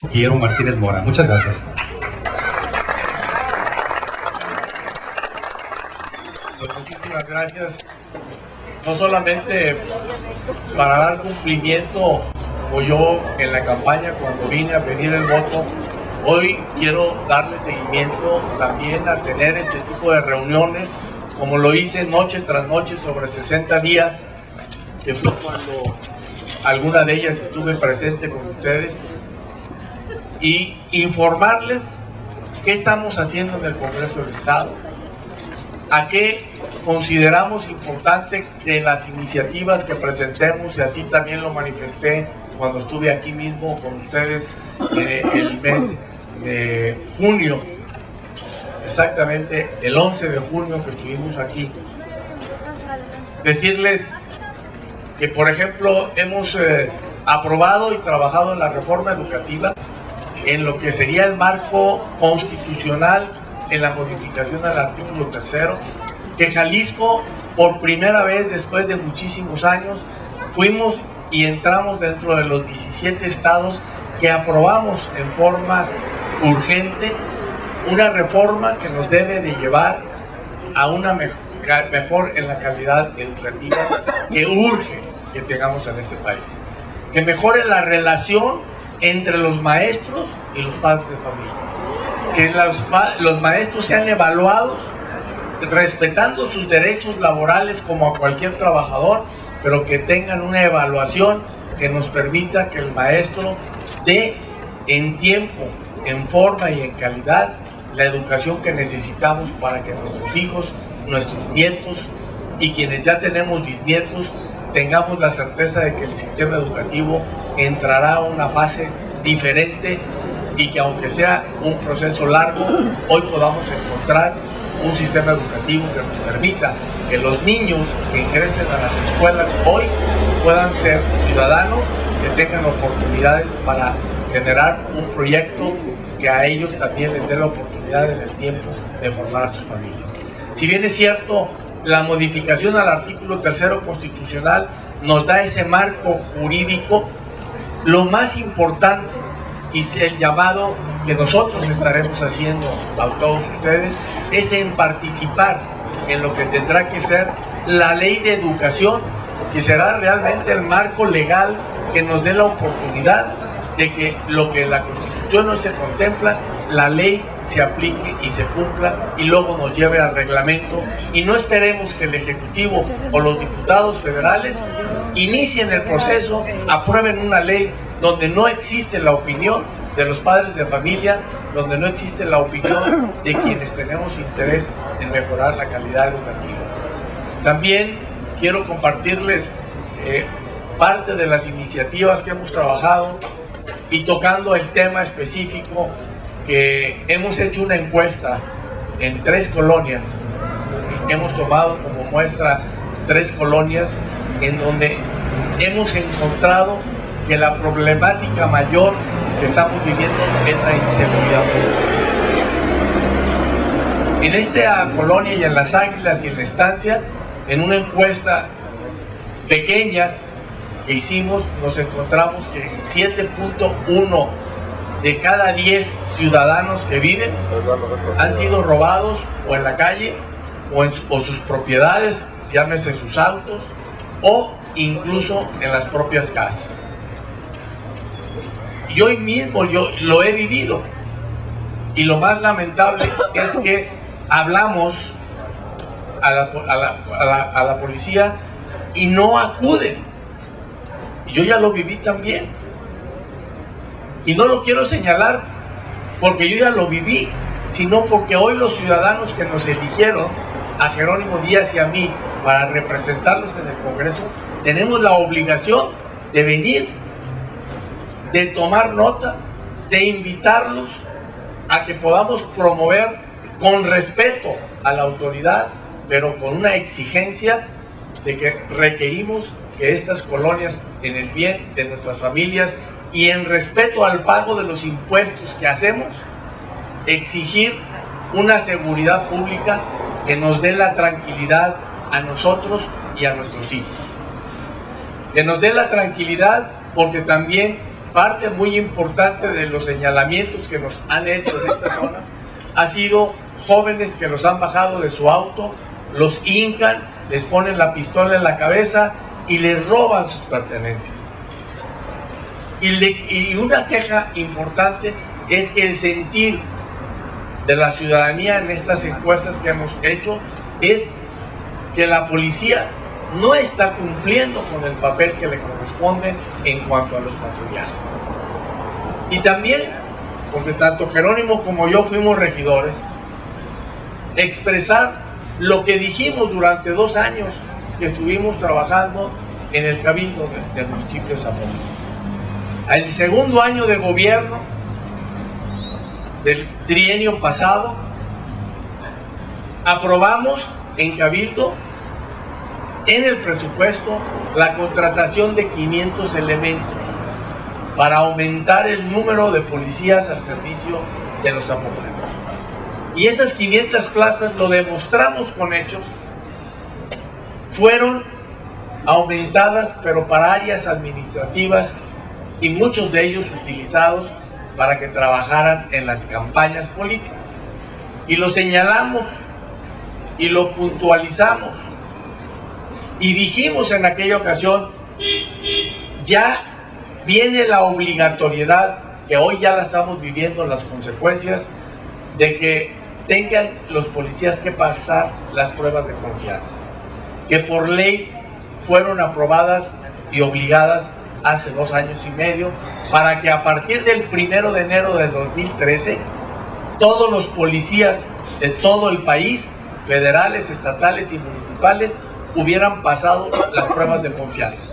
Guillermo Martínez Mora. Muchas gracias. Muchísimas gracias. No solamente para dar cumplimiento, como yo en la campaña cuando vine a pedir el voto, hoy quiero darle seguimiento también a tener este tipo de reuniones, como lo hice noche tras noche sobre 60 días, que fue cuando alguna de ellas estuve presente con ustedes, y informarles qué estamos haciendo en el Congreso del Estado, a qué consideramos importante que las iniciativas que presentemos, y así también lo manifesté cuando estuve aquí mismo con ustedes el mes de junio, exactamente el 11 de junio que estuvimos aquí, decirles que, por ejemplo, hemos aprobado y trabajado en la reforma educativa, en lo que sería el marco constitucional, en la modificación al artículo 3, que Jalisco, por primera vez después de muchísimos años, fuimos y entramos dentro de los 17 estados que aprobamos en forma urgente una reforma que nos debe de llevar a una mejor en la calidad educativa que urge que tengamos en este país, que mejore la relación entre los maestros y los padres de familia, que los maestros sean evaluados respetando sus derechos laborales como a cualquier trabajador, pero que tengan una evaluación que nos permita que el maestro dé en tiempo, en forma y en calidad la educación que necesitamos para que nuestros hijos, nuestros nietos y quienes ya tenemos bisnietos tengamos la certeza de que el sistema educativo entrará a una fase diferente y que, aunque sea un proceso largo, hoy podamos encontrar un sistema educativo que nos permita que los niños que ingresen a las escuelas hoy puedan ser ciudadanos que tengan oportunidades para generar un proyecto que a ellos también les dé la oportunidad en el tiempo de formar a sus familias. Si bien es cierto, la modificación al artículo 3 constitucional nos da ese marco jurídico, lo más importante y el llamado que nosotros estaremos haciendo a todos ustedes es en participar en lo que tendrá que ser la ley de educación, que será realmente el marco legal que nos dé la oportunidad de que lo que en la Constitución no se contempla, la ley se aplique y se cumpla y luego nos lleve al reglamento, y no esperemos que el Ejecutivo o los diputados federales inicien el proceso, aprueben una ley donde no existe la opinión de los padres de familia, donde no existe la opinión de quienes tenemos interés en mejorar la calidad educativa. También quiero compartirles parte de las iniciativas que hemos trabajado, y tocando el tema específico, que hemos hecho una encuesta en 3 colonias, hemos tomado como muestra 3 colonias en donde hemos encontrado que la problemática mayor que estamos viviendo es la inseguridad pública. En esta colonia y en Las Águilas y en la Estancia, en una encuesta pequeña que hicimos, nos encontramos que 7.1 de cada 10 ciudadanos que viven han sido robados o en la calle o sus propiedades, llámese sus autos, o incluso en las propias casas. Yo hoy mismo lo he vivido, y lo más lamentable es que hablamos a la policía y no acuden. Yo ya lo viví también, y no lo quiero señalar porque yo ya lo viví, sino porque hoy los ciudadanos que nos eligieron, a Jerónimo Díaz y a mí, para representarlos en el Congreso, tenemos la obligación de venir, de tomar nota, de invitarlos a que podamos promover con respeto a la autoridad, pero con una exigencia de que requerimos que estas colonias, en el bien de nuestras familias y en respeto al pago de los impuestos que hacemos, exigir una seguridad pública que nos dé la tranquilidad a nosotros y a nuestros hijos. Que nos dé la tranquilidad porque también parte muy importante de los señalamientos que nos han hecho en esta zona ha sido jóvenes que los han bajado de su auto, los hincan, les ponen la pistola en la cabeza y les roban sus pertenencias. Y una queja importante es que el sentir de la ciudadanía en estas encuestas que hemos hecho es que la policía no está cumpliendo con el papel que le corresponde en cuanto a los patrullajes. Y también, porque tanto Jerónimo como yo fuimos regidores, expresar lo que dijimos durante 2 años que estuvimos trabajando en el Cabildo del municipio de Zapopan. El segundo año de gobierno del trienio pasado, aprobamos en Cabildo, en el presupuesto, la contratación de 500 elementos para aumentar el número de policías al servicio de los zapopanos. Y esas 500 plazas, lo demostramos con hechos, fueron aumentadas, pero para áreas administrativas, y muchos de ellos utilizados para que trabajaran en las campañas políticas. Y lo señalamos y lo puntualizamos y dijimos en aquella ocasión, ya viene la obligatoriedad, que hoy ya la estamos viviendo, las consecuencias de que tengan los policías que pasar las pruebas de confianza, que por ley fueron aprobadas y obligadas hace 2 años y medio, para que a partir del 1 de enero de 2013 todos los policías de todo el país, federales, estatales y municipales, hubieran pasado las pruebas de confianza.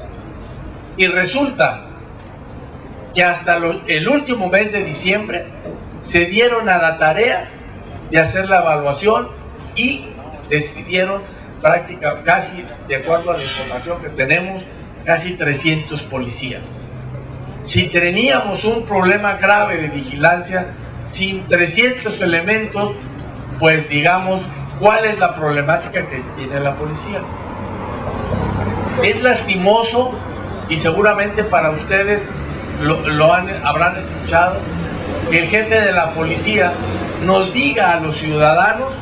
Y resulta que hasta el último mes de diciembre se dieron a la tarea de hacer la evaluación y despidieron casi, de acuerdo a la información que tenemos, casi 300 policías. Si teníamos un problema grave de vigilancia, sin 300 elementos, pues digamos, ¿cuál es la problemática que tiene la policía? Es lastimoso, y seguramente para ustedes habrán escuchado, que el jefe de la policía nos diga a los ciudadanos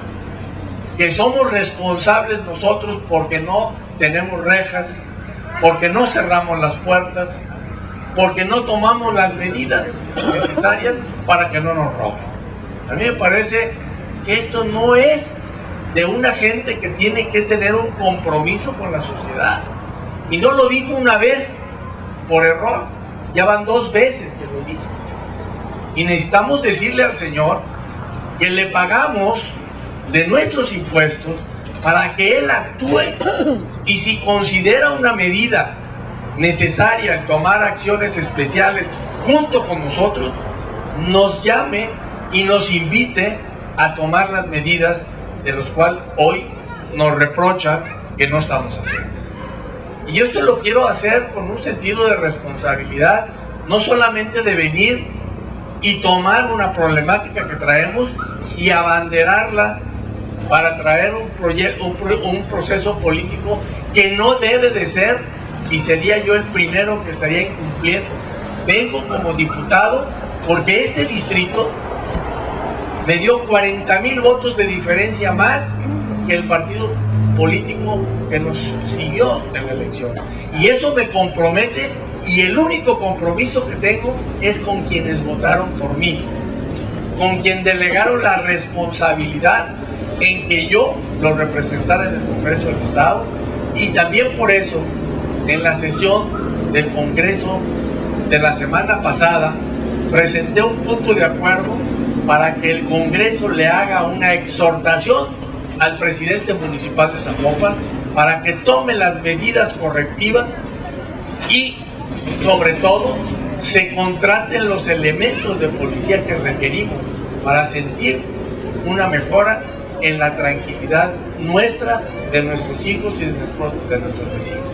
que somos responsables nosotros porque no tenemos rejas, porque no cerramos las puertas, porque no tomamos las medidas necesarias para que no nos roben. A mí me parece que esto no es de una gente que tiene que tener un compromiso con la sociedad. Y no lo dijo una vez por error, ya van 2 veces que lo dice. Y necesitamos decirle al Señor que le pagamos de nuestros impuestos para que Él actúe, y si considera una medida necesaria el tomar acciones especiales junto con nosotros, nos llame y nos invite a tomar las medidas de las cuales hoy nos reprochan que no estamos haciendo. Y yo esto lo quiero hacer con un sentido de responsabilidad, no solamente de venir y tomar una problemática que traemos y abanderarla para traer un proceso político que no debe de ser, y sería yo el primero que estaría incumpliendo. Vengo como diputado porque este distrito me dio 40,000 votos de diferencia más que el partido político que nos siguió en la elección. Y eso me compromete, y el único compromiso que tengo es con quienes votaron por mí, con quien delegaron la responsabilidad en que yo lo representara en el Congreso del Estado. Y también por eso, en la sesión del Congreso de la semana pasada, presenté un punto de acuerdo para que el Congreso le haga una exhortación al presidente municipal de Zapopan para que tome las medidas correctivas y, sobre todo, se contraten los elementos de policía que requerimos para sentir una mejora en la tranquilidad nuestra, de nuestros hijos y de nuestros vecinos.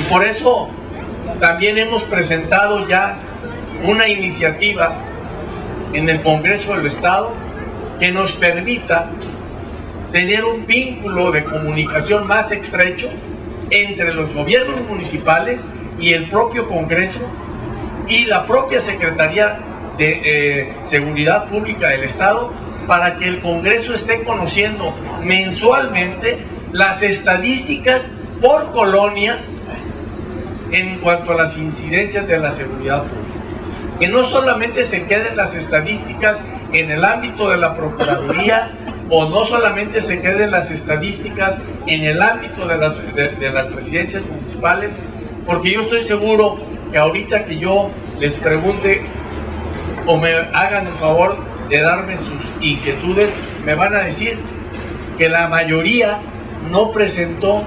Y por eso también hemos presentado ya una iniciativa en el Congreso del Estado que nos permita tener un vínculo de comunicación más estrecho entre los gobiernos municipales y el propio Congreso, y la propia Secretaría de Seguridad Pública del Estado, para que el Congreso esté conociendo mensualmente las estadísticas por colonia en cuanto a las incidencias de la seguridad pública. Que no solamente se queden las estadísticas en el ámbito de la Procuraduría, o no solamente se queden las estadísticas en el ámbito de las presidencias municipales, porque yo estoy seguro que ahorita que yo les pregunte o me hagan el favor de darme sus inquietudes, me van a decir que la mayoría no presentó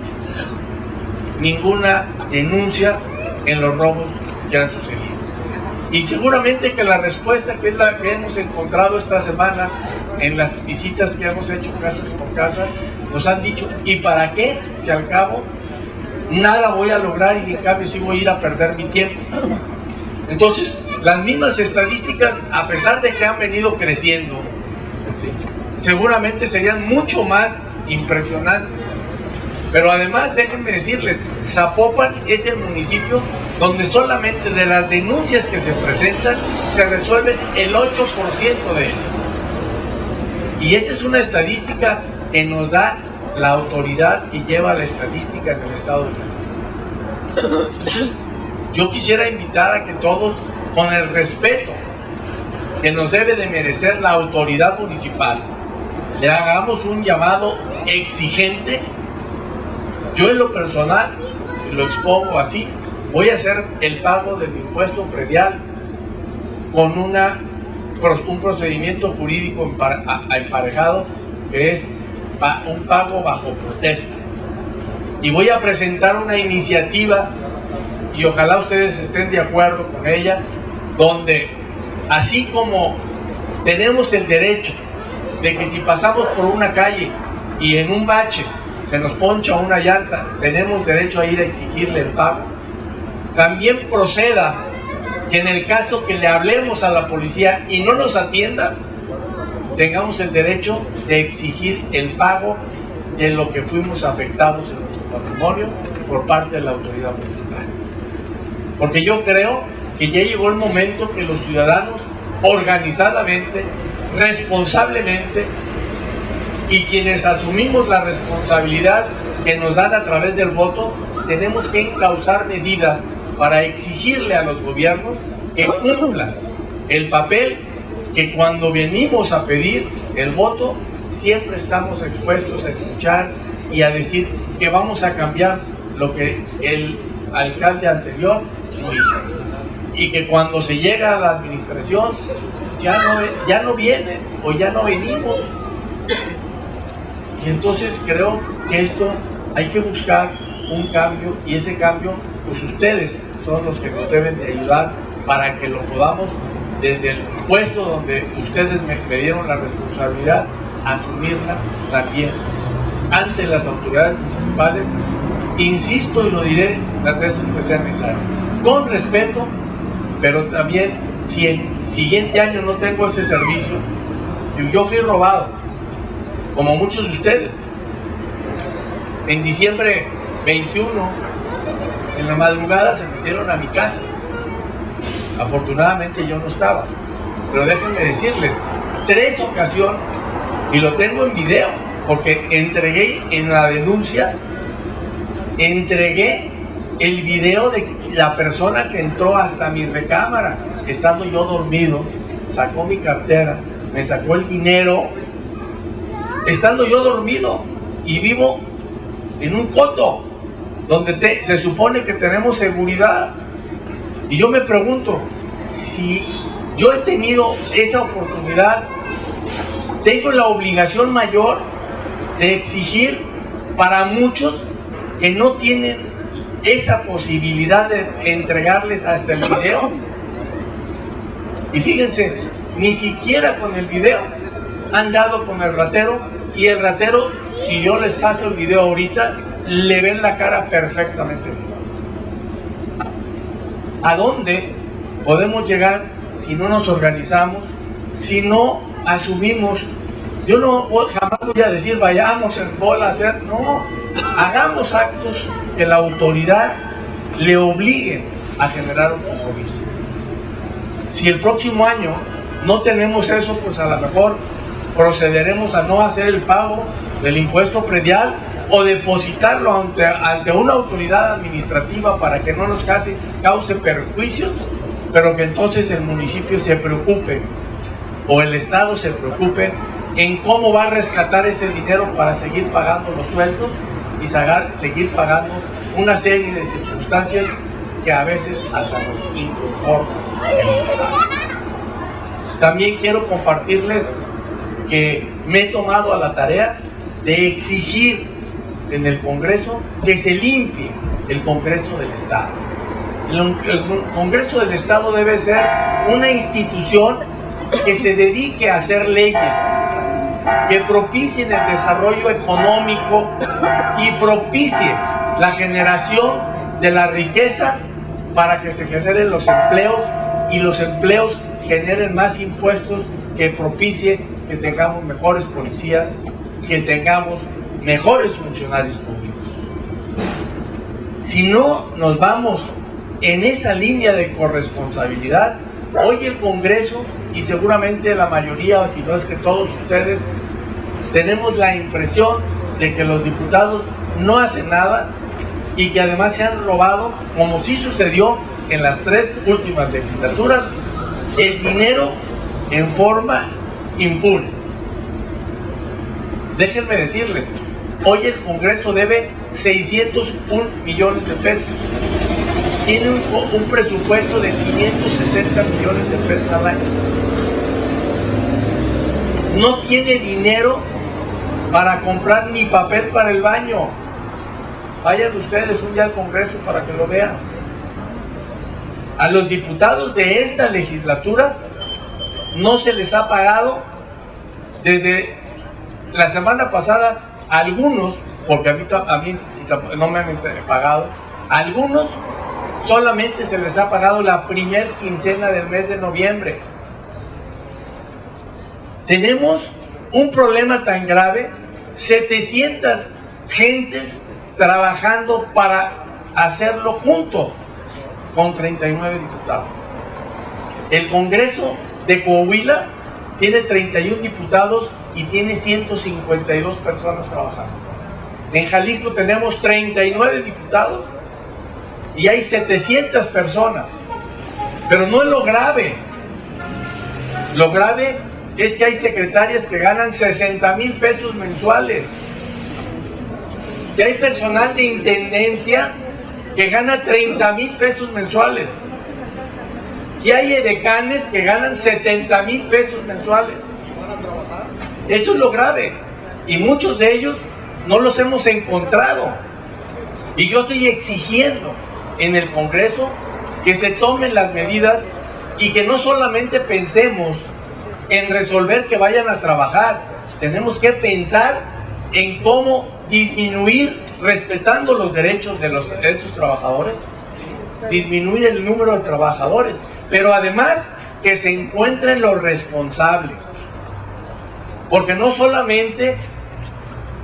ninguna denuncia en los robos que han sucedido. Y seguramente que la respuesta, que es la que hemos encontrado esta semana en las visitas que hemos hecho casas por casa, nos han dicho, ¿y para qué? Si al cabo nada voy a lograr y en cambio sí voy a ir a perder mi tiempo. Entonces, las mismas estadísticas, a pesar de que han venido creciendo, ¿sí?, seguramente serían mucho más impresionantes. Pero además, déjenme decirles, Zapopan es el municipio donde solamente de las denuncias que se presentan, se resuelven el 8% de ellas. Y esta es una estadística que nos da la autoridad que lleva la estadística en el estado de Jalisco. Entonces, yo quisiera invitar a que todos, con el respeto que nos debe de merecer la autoridad municipal, le hagamos un llamado exigente. Yo en lo personal, lo expongo así, voy a hacer el pago de mi impuesto predial con un procedimiento jurídico emparejado, que es un pago bajo protesta. Y voy a presentar una iniciativa, y ojalá ustedes estén de acuerdo con ella, donde así como tenemos el derecho de que si pasamos por una calle y en un bache se nos poncha una llanta, tenemos derecho a ir a exigirle el pago, también proceda que en el caso que le hablemos a la policía y no nos atienda, tengamos el derecho de exigir el pago de lo que fuimos afectados en nuestro patrimonio por parte de la autoridad municipal. Porque yo creo que ya llegó el momento que los ciudadanos, organizadamente, responsablemente, y quienes asumimos la responsabilidad que nos dan a través del voto, tenemos que encauzar medidas para exigirle a los gobiernos que cumplan el papel que cuando venimos a pedir el voto, siempre estamos expuestos a escuchar y a decir que vamos a cambiar lo que el alcalde anterior no hizo. Y que cuando se llega a la administración, ya no vienen o ya no venimos. Y entonces creo que esto hay que buscar un cambio, y ese cambio, pues ustedes son los que nos deben de ayudar para que lo podamos, desde el puesto donde ustedes me dieron la responsabilidad, asumirla también ante las autoridades municipales. Insisto y lo diré las veces que sea necesario, con respeto, pero también si el siguiente año no tengo ese servicio, yo fui robado, como muchos de ustedes. En diciembre 21, en la madrugada se metieron a mi casa. Afortunadamente yo no estaba, pero déjenme decirles, 3 ocasiones, y lo tengo en video, porque entregué en la denuncia, entregué el video de la persona que entró hasta mi recámara, estando yo dormido, sacó mi cartera, me sacó el dinero, estando yo dormido, y vivo en un coto donde se supone que tenemos seguridad. Y yo me pregunto, si yo he tenido esa oportunidad, tengo la obligación mayor de exigir para muchos que no tienen esa posibilidad de entregarles hasta el video. Y fíjense, ni siquiera con el video han dado con el ratero, y el ratero, si yo les paso el video ahorita, le ven la cara perfectamente bien. ¿A dónde podemos llegar si no nos organizamos, si no asumimos? Yo jamás voy a decir vayamos en bola a hacer, no, hagamos actos que la autoridad le obliguen a generar un compromiso. Si el próximo año no tenemos eso, pues a lo mejor procederemos a no hacer el pago del impuesto predial o depositarlo ante una autoridad administrativa para que no nos cause perjuicios, pero que entonces el municipio se preocupe o el Estado se preocupe en cómo va a rescatar ese dinero para seguir pagando los sueldos y seguir pagando una serie de circunstancias que a veces hasta nos inconforman. También quiero compartirles que me he tomado a la tarea de exigir en el Congreso que se limpie el Congreso del Estado. El Congreso del Estado debe ser una institución que se dedique a hacer leyes, que propicien el desarrollo económico y propicie la generación de la riqueza para que se generen los empleos y los empleos generen más impuestos que propicie que tengamos mejores policías, que tengamos mejores funcionarios públicos. Si no nos vamos en esa línea de corresponsabilidad, hoy el Congreso y seguramente la mayoría, o si no es que todos ustedes, tenemos la impresión de que los diputados no hacen nada y que además se han robado, como sí sucedió en las 3 últimas legislaturas, el dinero en forma impune. Déjenme decirles, hoy el Congreso debe 601 millones de pesos. Tiene un presupuesto de 570 millones de pesos al año. No tiene dinero para comprar ni papel para el baño. Vayan ustedes un día al Congreso para que lo vean. A los diputados de esta legislatura no se les ha pagado desde la semana pasada. Algunos, porque a mí no me han pagado, algunos solamente se les ha pagado la primera quincena del mes de noviembre. Tenemos un problema tan grave, 700 gentes trabajando para hacerlo junto con 39 diputados. El Congreso de Coahuila tiene 31 diputados y tiene 152 personas trabajando. En Jalisco tenemos 39 diputados y hay 700 personas. Pero no es lo grave. Lo grave es que hay secretarias que ganan 60,000 pesos mensuales. Que hay personal de intendencia que gana 30,000 pesos mensuales. Que hay edecanes que ganan 70,000 pesos mensuales. Eso es lo grave. Y muchos de ellos no los hemos encontrado. Y yo estoy exigiendo en el Congreso que se tomen las medidas y que no solamente pensemos en resolver que vayan a trabajar. Tenemos que pensar en cómo disminuir, respetando los derechos de esos trabajadores, disminuir el número de trabajadores, pero además que se encuentren los responsables. Porque no solamente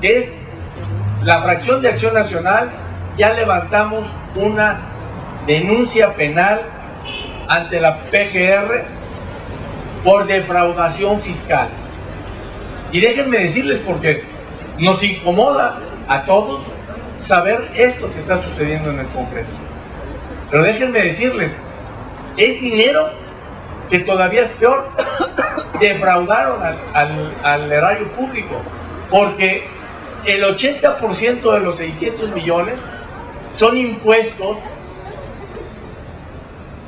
es la fracción de Acción Nacional, ya levantamos una denuncia penal ante la PGR por defraudación fiscal. Y déjenme decirles, porque nos incomoda a todos saber esto que está sucediendo en el Congreso. Pero déjenme decirles, es dinero que todavía es peor. Defraudaron al erario público, porque el 80% de los 600 millones son impuestos,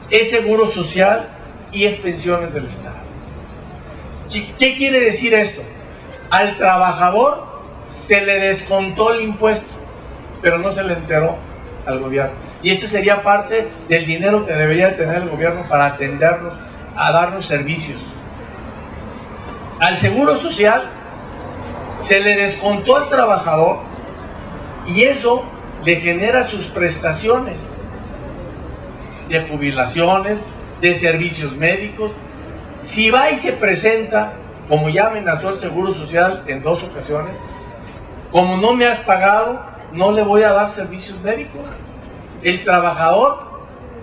es seguro social y es pensiones del Estado. ¿Qué quiere decir esto? Al trabajador se le descontó el impuesto, pero no se le enteró al gobierno. Y ese sería parte del dinero que debería tener el gobierno para atendernos, a darnos servicios. Al seguro social se le descontó al trabajador y eso le genera sus prestaciones de jubilaciones, de servicios médicos. Si va y se presenta, como ya amenazó el Seguro Social en 2 ocasiones, como no me has pagado, no le voy a dar servicios médicos. El trabajador,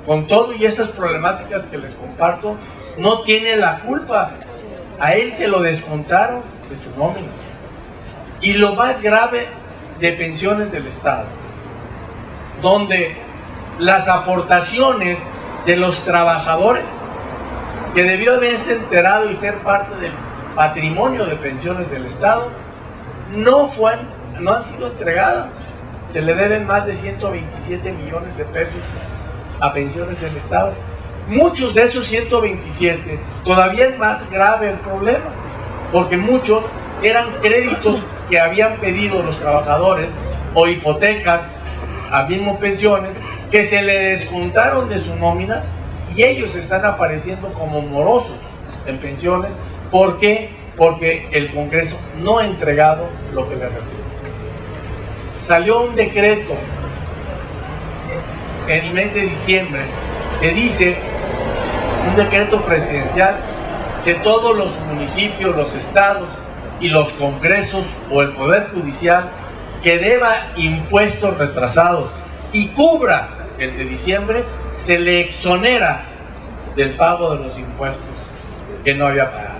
con todo y esas problemáticas que les comparto, no tiene la culpa. A él se lo descontaron de su nómina. Y lo más grave, de pensiones del Estado, donde las aportaciones de los trabajadores, que debió haberse enterado y ser parte del patrimonio de pensiones del Estado, no han sido entregadas. Se le deben más de 127 millones de pesos a pensiones del Estado. Muchos de esos 127, todavía es más grave el problema, porque muchos eran créditos que habían pedido los trabajadores o hipotecas a mismo pensiones que se le descontaron de su nómina y ellos están apareciendo como morosos en pensiones. ¿Por qué? Porque el Congreso no ha entregado lo que le refiere. Salió un decreto en el mes de diciembre que dice, un decreto presidencial, que todos los municipios, los estados y los congresos o el Poder Judicial que deba impuestos retrasados y cubra el de diciembre, se le exonera del pago de los impuestos que no había pagado.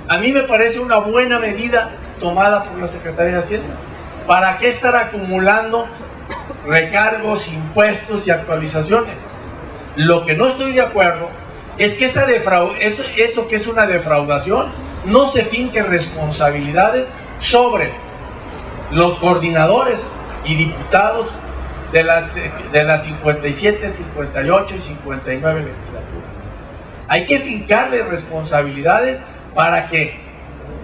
A mí me parece una buena medida tomada por la Secretaría de Hacienda. ¿Para qué estar acumulando recargos, impuestos y actualizaciones? Lo que no estoy de acuerdo es que eso que es una defraudación no se finque responsabilidades sobre los coordinadores y diputados de las 57, 58 y 59 legislaturas. Hay que fincarle responsabilidades para que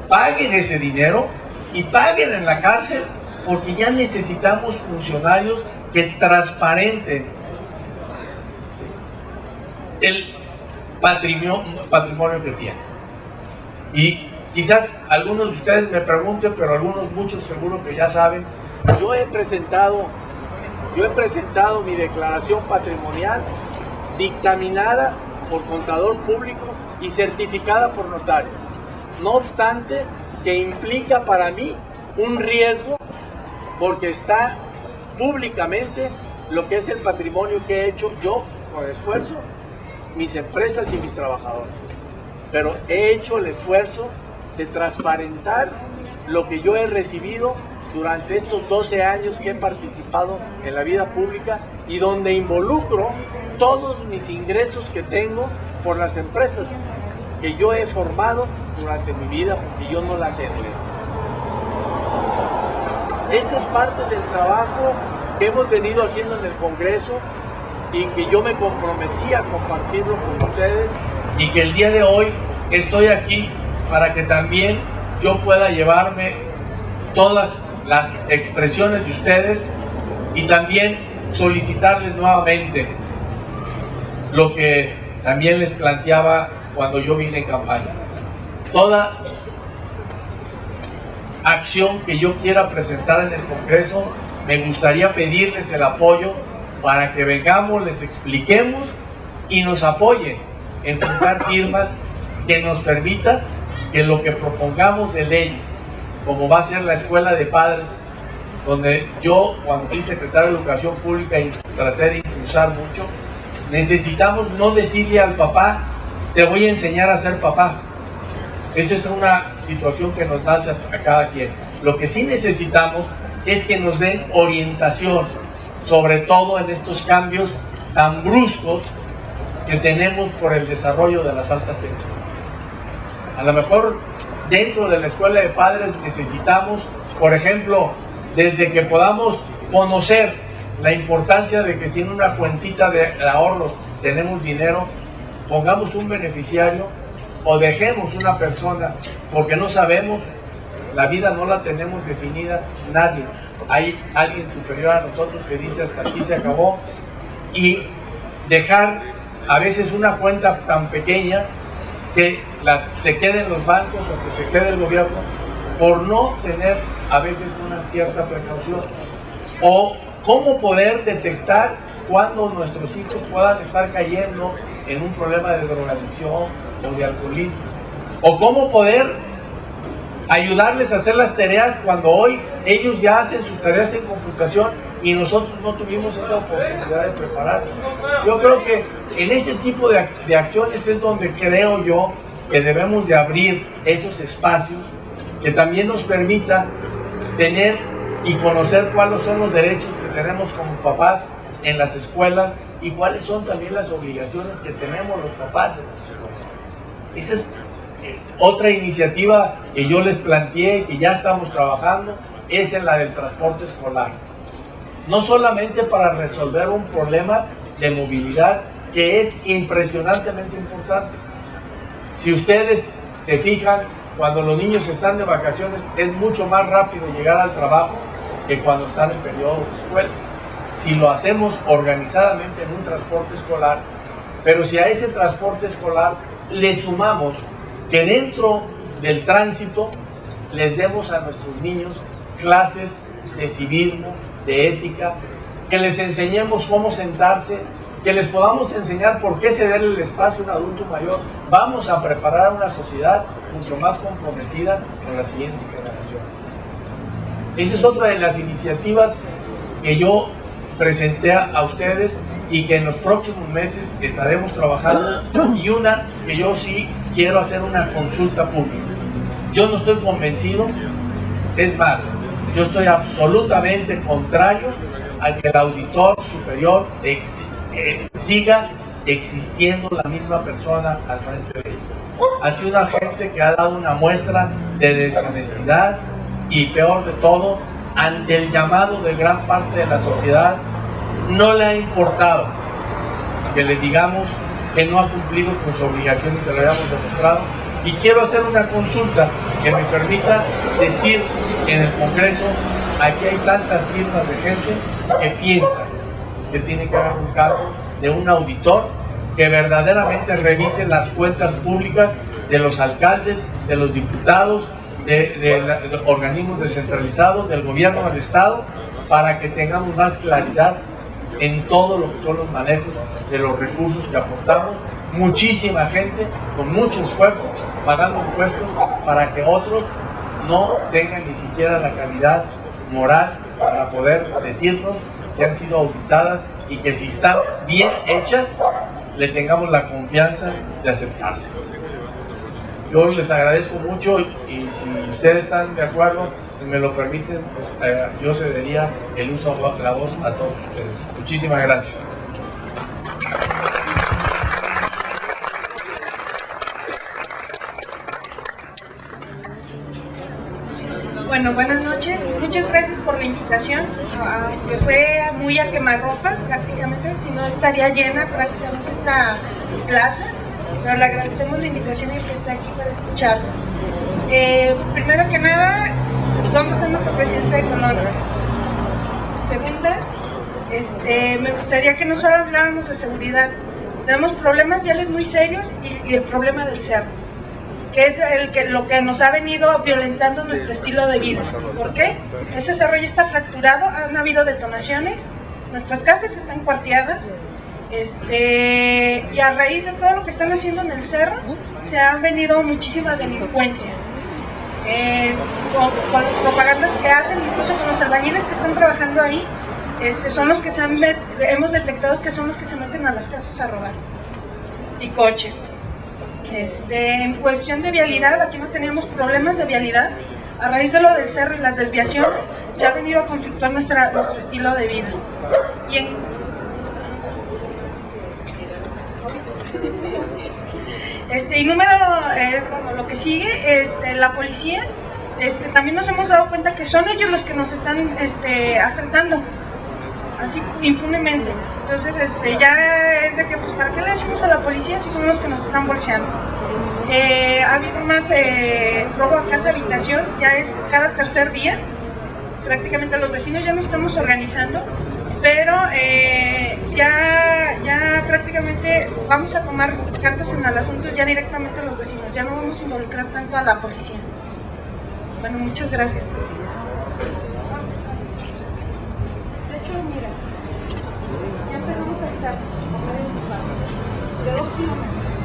paguen ese dinero y paguen en la cárcel, porque ya necesitamos funcionarios que transparenten el patrimonio que tienen. Y quizás algunos de ustedes me pregunten, pero muchos seguro que ya saben, yo he presentado mi declaración patrimonial dictaminada por contador público y certificada por notario. No obstante, que implica para mí un riesgo, porque está públicamente lo que es el patrimonio que he hecho yo con esfuerzo, mis empresas y mis trabajadores. Pero he hecho el esfuerzo de transparentar lo que yo he recibido durante estos 12 años que he participado en la vida pública y donde involucro todos mis ingresos que tengo por las empresas que yo he formado durante mi vida, porque yo no las heredé. Esto es parte del trabajo que hemos venido haciendo en el Congreso y que yo me comprometí a compartirlo con ustedes, y que el día de hoy estoy aquí para que también yo pueda llevarme todas las expresiones de ustedes y también solicitarles nuevamente lo que también les planteaba cuando yo vine en campaña. Toda acción que yo quiera presentar en el Congreso, me gustaría pedirles el apoyo para que vengamos, les expliquemos y nos apoyen en juntar firmas que nos permita que lo que propongamos de leyes, como va a ser la escuela de padres, donde yo, cuando fui secretario de Educación Pública y traté de impulsar mucho, necesitamos no decirle al papá, te voy a enseñar a ser papá. Esa es una situación que nos nace a cada quien. Lo que sí necesitamos es que nos den orientación, sobre todo en estos cambios tan bruscos que tenemos por el desarrollo de las altas tecnologías. A lo mejor dentro de la escuela de padres necesitamos, por ejemplo, desde que podamos conocer la importancia de que si en una cuentita de ahorros tenemos dinero, pongamos un beneficiario o dejemos una persona, porque no sabemos, la vida no la tenemos definida nadie. Hay alguien superior a nosotros que dice hasta aquí se acabó, y dejar a veces una cuenta tan pequeña que se quede en los bancos o que se quede el gobierno por no tener a veces una cierta precaución. O cómo poder detectar cuando nuestros hijos puedan estar cayendo en un problema de drogadicción o de alcoholismo. O cómo poder ayudarles a hacer las tareas cuando hoy ellos ya hacen sus tareas en computación y nosotros no tuvimos esa oportunidad de prepararnos. Yo creo que en ese tipo de acciones es donde creo yo que debemos de abrir esos espacios que también nos permita tener y conocer cuáles son los derechos que tenemos como papás en las escuelas y cuáles son también las obligaciones que tenemos los papás en las escuelas. Esa es otra iniciativa que yo les planteé, que ya estamos trabajando, es en la del transporte escolar. No solamente para resolver un problema de movilidad que es impresionantemente importante. Si ustedes se fijan, cuando los niños están de vacaciones es mucho más rápido llegar al trabajo que cuando están en periodo de escuela. Si lo hacemos organizadamente en un transporte escolar, pero si a ese transporte escolar le sumamos que dentro del tránsito les demos a nuestros niños clases de civismo, de ética, que les enseñemos cómo sentarse, que les podamos enseñar por qué ceder el espacio a un adulto mayor, vamos a preparar a una sociedad mucho más comprometida con las siguientes generaciones. Esa es otra de las iniciativas que yo presenté a ustedes y que en los próximos meses estaremos trabajando, y una que yo sí quiero hacer una consulta pública. Yo no estoy convencido, es más, yo estoy absolutamente contrario a que el auditor superior siga existiendo la misma persona al frente de ellos. Ha sido una gente que ha dado una muestra de deshonestidad y, peor de todo, ante el llamado de gran parte de la sociedad, no le ha importado que le digamos que no ha cumplido con sus obligaciones, se lo hayamos demostrado. Y quiero hacer una consulta que me permita decir en el Congreso: aquí hay tantas firmas de gente que piensan que tiene que haber un cargo de un auditor que verdaderamente revise las cuentas públicas de los alcaldes, de los diputados, de organismos descentralizados, del gobierno del Estado, para que tengamos más claridad en todo lo que son los manejos de los recursos que aportamos. Muchísima gente con mucho esfuerzo pagando impuestos para que otros no tengan ni siquiera la calidad moral para poder decirnos que han sido auditadas y que si están bien hechas le tengamos la confianza de aceptarse. Yo les agradezco mucho, y si ustedes están de acuerdo, si me lo permiten, pues, yo cedería el uso de la voz a todos ustedes. Muchísimas gracias. Bueno, buenas noches. Muchas gracias por la invitación. Que fue muy a quemarropa prácticamente, si no estaría llena prácticamente esta plaza. Pero le agradecemos la invitación y que está aquí para escucharnos. Primero que nada, ¿dónde está nuestro presidente de Colonias? Segunda, me gustaría que no solo habláramos de seguridad. Tenemos problemas viales muy serios y el problema del cerro, que es lo que nos ha venido violentando nuestro estilo de vida. ¿Por qué? Ese cerro ya está fracturado, han habido detonaciones, nuestras casas están cuarteadas, y a raíz de todo lo que están haciendo en el cerro, se ha venido muchísima delincuencia. Con las propagandas que hacen, incluso con los albañiles que están trabajando ahí, son los que hemos detectado que son los que se meten a las casas a robar, y coches. En cuestión de vialidad, aquí no teníamos problemas de vialidad. A raíz de lo del cerro y las desviaciones, se ha venido a conflictuar nuestro estilo de vida. Y número, lo que sigue, la policía, también nos hemos dado cuenta que son ellos los que nos están asaltando, así impunemente. Entonces, ya es de que, pues, ¿para qué le decimos a la policía si son los que nos están bolseando? Ha habido más robo a casa habitación, ya es cada tercer día. Prácticamente los vecinos ya nos estamos organizando, pero ya prácticamente vamos a tomar cartas en el asunto ya directamente a los vecinos, ya no vamos a involucrar tanto a la policía. Bueno, muchas gracias. De hecho, mira, ya empezamos a usar de 2 kilómetros,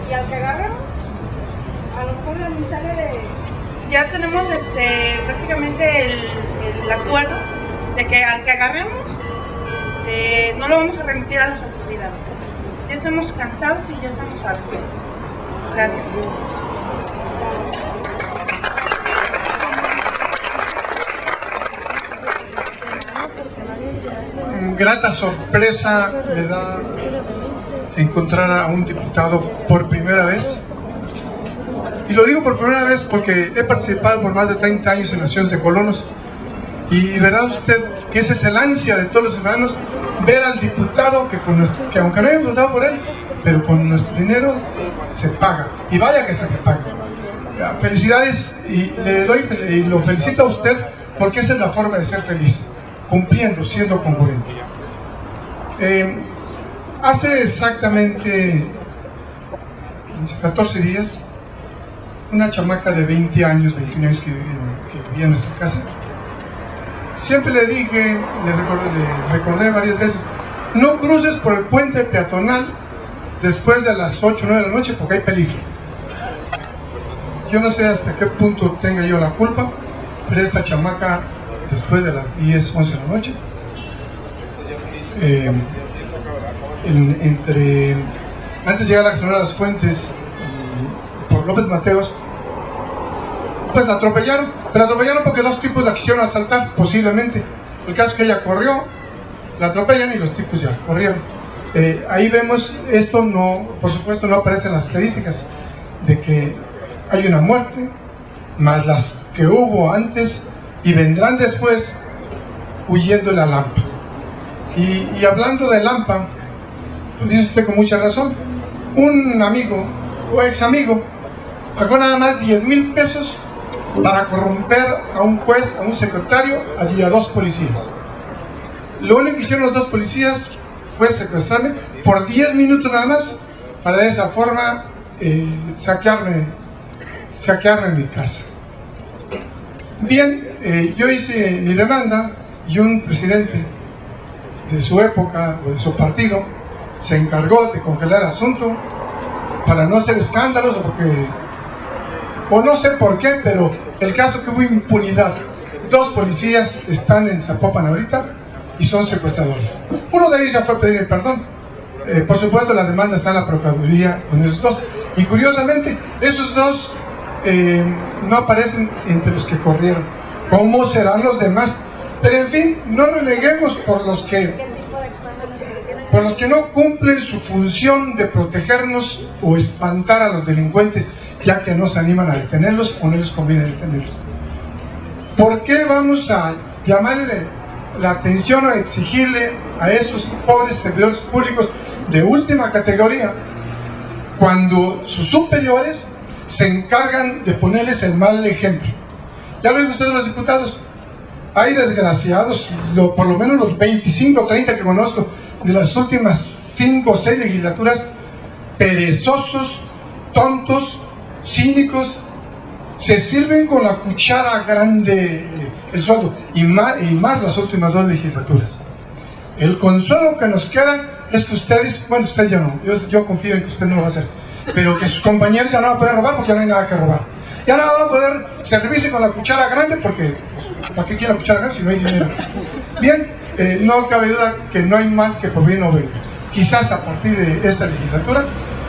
y al que agarramos, a lo mejor la sale de... Ya tenemos prácticamente el acuerdo de que al que agarremos, no lo vamos a remitir a las autoridades. Ya estamos cansados y ya estamos hartos. Gracias. Grata sorpresa me da encontrar a un diputado por primera vez. Y lo digo por primera vez porque he participado por más de 30 años en Naciones de Colonos. Y verá usted que esa es el ansia de todos los ciudadanos, ver al diputado que aunque no hayamos votado por él, pero con nuestro dinero se paga. Y vaya que se le paga. Felicidades y lo felicito a usted porque esa es la forma de ser feliz, cumpliendo, siendo congruente. Hace exactamente 14 días, una chamaca de 20 años, 21 años que vivía en nuestra casa, siempre le dije, le recordé varias veces, no cruces por el puente peatonal después de las 8 o 9 de la noche porque hay peligro. Yo no sé hasta qué punto tenga yo la culpa, pero esta chamaca después de las 10, 11 de la noche, antes de llegar a la Gasolinera Las Fuentes, por López Mateos, pues la atropellaron, pero la atropellaron porque dos tipos la quisieron asaltar, posiblemente. El caso es que ella corrió, la atropellan y los tipos ya corrieron. Ahí vemos, esto no, por supuesto no aparece en las estadísticas de que hay una muerte, más las que hubo antes y vendrán después huyendo de la Lampa. Y hablando de Lampa, dice usted con mucha razón, un amigo o ex amigo pagó nada más 10,000 pesos para corromper a un juez, a un secretario y a 2 policías. Lo único que hicieron los 2 policías fue secuestrarme por 10 minutos nada más, para de esa forma saquearme en mi casa. Bien, yo hice mi demanda y un presidente de su época o de su partido se encargó de congelar el asunto para no hacer escándalos o no sé por qué, pero el caso que hubo impunidad. 2 policías están en Zapopan ahorita y son secuestradores. Uno de ellos ya fue a pedir el perdón. Por supuesto la demanda está en la Procuraduría con esos 2. Y curiosamente, esos 2 no aparecen entre los que corrieron. ¿Cómo serán los demás? Pero en fin, no nos neguemos por los que no cumplen su función de protegernos o espantar a los delincuentes, ya que no se animan a detenerlos o no les conviene detenerlos. ¿Por qué vamos a llamarle la atención o exigirle a esos pobres servidores públicos de última categoría cuando sus superiores se encargan de ponerles el mal ejemplo? Ya lo dicen ustedes los diputados, hay desgraciados, por lo menos los 25 o 30 que conozco de las últimas 5 o 6 legislaturas, perezosos, tontos, cínicos, se sirven con la cuchara grande el sueldo, y más las últimas 2 legislaturas. El consuelo que nos queda es que ustedes, bueno, usted ya no, yo confío en que usted no lo va a hacer, pero que sus compañeros ya no van a poder robar porque ya no hay nada que robar. Ya no van a poder servirse con la cuchara grande porque, ¿para qué quieren la cuchara grande si no hay dinero? Bien, no cabe duda que no hay mal que por bien no venga. Quizás a partir de esta legislatura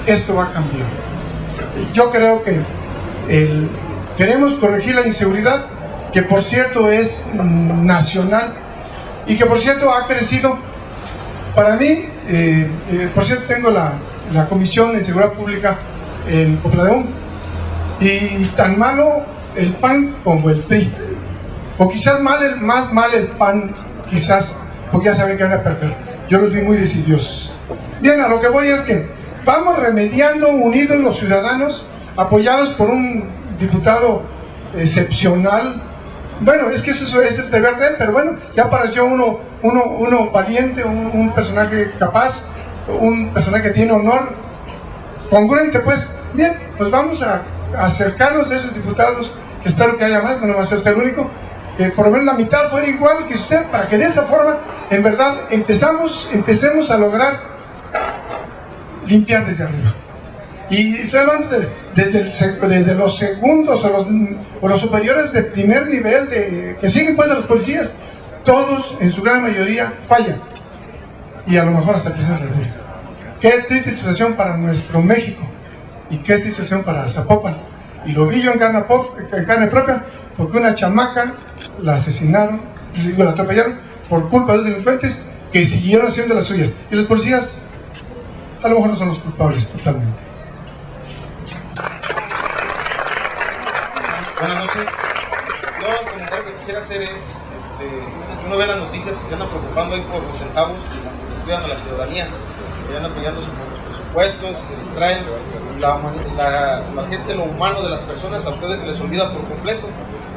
esto va a cambiar. Yo creo que queremos corregir la inseguridad, que por cierto es nacional y que por cierto ha crecido. Para mí, por cierto, tengo la Comisión de Seguridad Pública en Copladón, y tan malo el PAN como el PRI, o quizás más mal el PAN, quizás, porque ya saben que van a perder. Yo los vi muy decidiosos. Bien, a lo que voy es que vamos remediando, unidos los ciudadanos, apoyados por un diputado excepcional. Bueno, es que eso es el deber de él, pero bueno, ya apareció uno valiente, un personaje capaz, un personaje que tiene honor, congruente, pues. Bien, pues vamos a acercarnos a esos diputados, que espero que haya más, no va a ser usted el único, que por lo menos la mitad fuera igual que usted, para que de esa forma, en verdad, empecemos a lograr limpiar desde arriba. Y estoy hablando desde los segundos o los superiores de primer nivel que siguen pues a los policías. todos en su gran mayoría fallan, y a lo mejor hasta que se regresa. Qué triste situación para nuestro México, y qué triste situación para Zapopan, y lo vi yo en carne propia, porque una chamaca la asesinaron, la atropellaron por culpa de los delincuentes que siguieron haciendo las suyas, y los policías a lo mejor no son los culpables totalmente. Buenas noches. Yo el comentario que quisiera hacer es, uno ve las noticias que se andan preocupando ahí por los centavos, que cuidan a la ciudadanía, que andan peleándose por los presupuestos, se distraen, la gente, lo humano de las personas, a ustedes se les olvida por completo.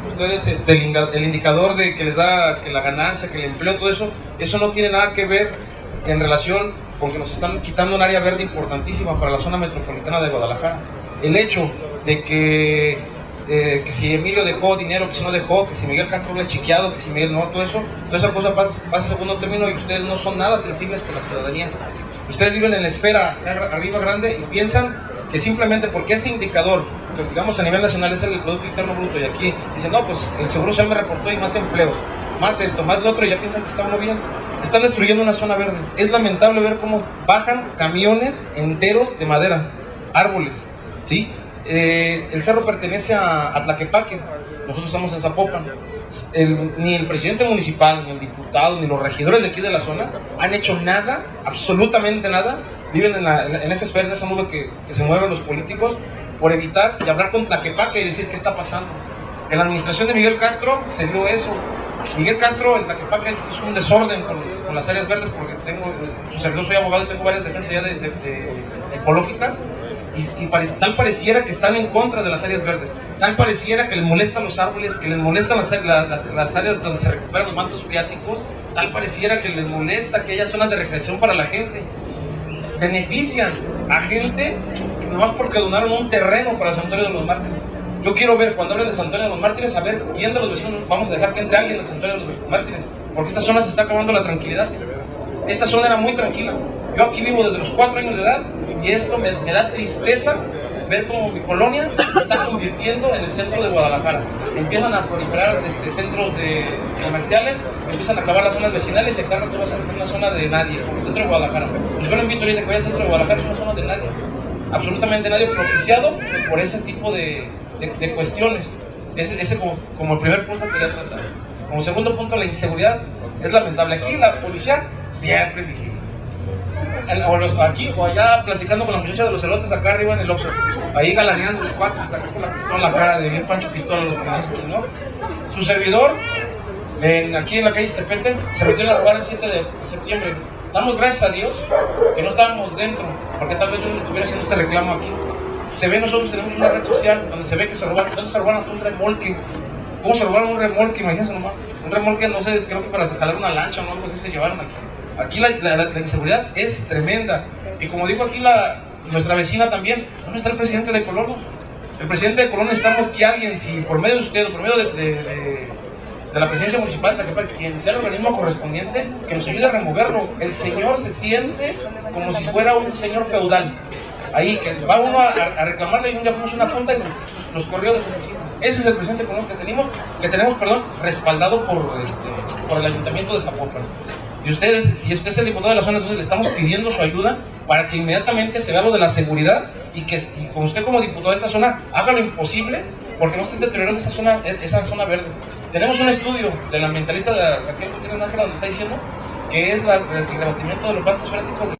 Ustedes, el indicador de que les da que la ganancia, que el empleo, todo eso no tiene nada que ver en relación con que nos están quitando un área verde importantísima para la zona metropolitana de Guadalajara. El hecho de que si Emilio dejó dinero, que si no dejó, que si Miguel Castro le ha chiqueado, que si Miguel no, toda esa cosa pasa a segundo término, y ustedes no son nada sensibles con la ciudadanía. Ustedes viven en la esfera arriba grande y piensan que simplemente porque ese indicador, que digamos a nivel nacional es el Producto Interno Bruto, y aquí dicen, no, pues el Seguro Social me reportó y más empleos, más esto, más lo otro, y ya piensan que está muy bien. Están destruyendo una zona verde. Es lamentable ver cómo bajan camiones enteros de madera, árboles, ¿sí? El cerro pertenece a Tlaquepaque, nosotros estamos en Zapopan. Ni el presidente municipal, ni el diputado, ni los regidores de aquí de la zona han hecho nada, absolutamente nada. Viven en esa esfera, en esa nube que se mueven los políticos, por evitar y hablar con Tlaquepaque y decir qué está pasando. En la administración de Miguel Castro se dio eso. Miguel Castro, en Tlaquepaque, hizo un desorden con las áreas verdes, porque su servidor, soy abogado y tengo varias defensas ya de ecológicas, y tal pareciera que están en contra de las áreas verdes, tal pareciera que les molestan los árboles, que les molestan las áreas donde se recuperan los mantos freáticos, tal pareciera que les molesta que haya zonas de recreación para la gente. Benefician a gente nomás porque donaron un terreno para el Santuario de los Mártires. Yo quiero ver, cuando hablen del Santuario de los Mártires, a ver quién de los vecinos vamos a dejar que entre alguien del Santuario de los Mártires, porque esta zona se está acabando la tranquilidad. Esta zona era muy tranquila. Yo aquí vivo desde los 4 años de edad, y esto me da tristeza ver cómo mi colonia se está convirtiendo en el centro de Guadalajara. Empiezan a proliferar centros comerciales, empiezan a acabar las zonas vecinales, y acá no va a ser una zona de nadie, como el centro de Guadalajara. Pues yo lo invito ahorita que vaya al centro de Guadalajara, es una zona de nadie, absolutamente nadie, propiciado por ese tipo de cuestiones. Ese como el primer punto que quería tratar. Como segundo punto, la inseguridad es lamentable. Aquí la policía siempre vigila. Aquí o allá platicando con las muchachas de los elotes acá arriba en el Oxxo, ahí galaneando los cuates, acá con la pistola en la cara, de bien Pancho Pistola, los policías aquí, ¿no? Su servidor, aquí en la calle Estepete, se metió a robar el 7 de septiembre. Damos gracias a Dios que no estábamos dentro, porque tal vez yo no estuviera haciendo este reclamo aquí. Se ve, nosotros tenemos una red social donde se ve que se robaron, ¿dónde se robaron un remolque? ¿Cómo se robaron un remolque? Imagínense nomás. Un remolque, no sé, creo que para jalar una lancha o algo así se llevaron aquí. Aquí la inseguridad es tremenda. Y como digo aquí nuestra vecina también, ¿dónde está el presidente de Colón? El presidente de Colón, necesitamos que alguien, si por medio de usted o por medio de la presidencia municipal, quien sea el organismo correspondiente, que nos ayude a removerlo. El señor se siente como si fuera un señor feudal. Ahí, que va uno a reclamarle, y un día fuimos a una junta y nos corrió de su oficina. Ese es el presidente económico que tenemos, respaldado por el ayuntamiento de Zapopan. Y ustedes, si usted es el diputado de la zona, entonces le estamos pidiendo su ayuda para que inmediatamente se vea lo de la seguridad, y con usted como diputado de esta zona haga lo imposible porque no estén deteriorando esa zona verde. Tenemos un estudio del ambientalista de Raquel Gutiérrez Nájera donde está diciendo que es el revestimiento de los mantos freáticos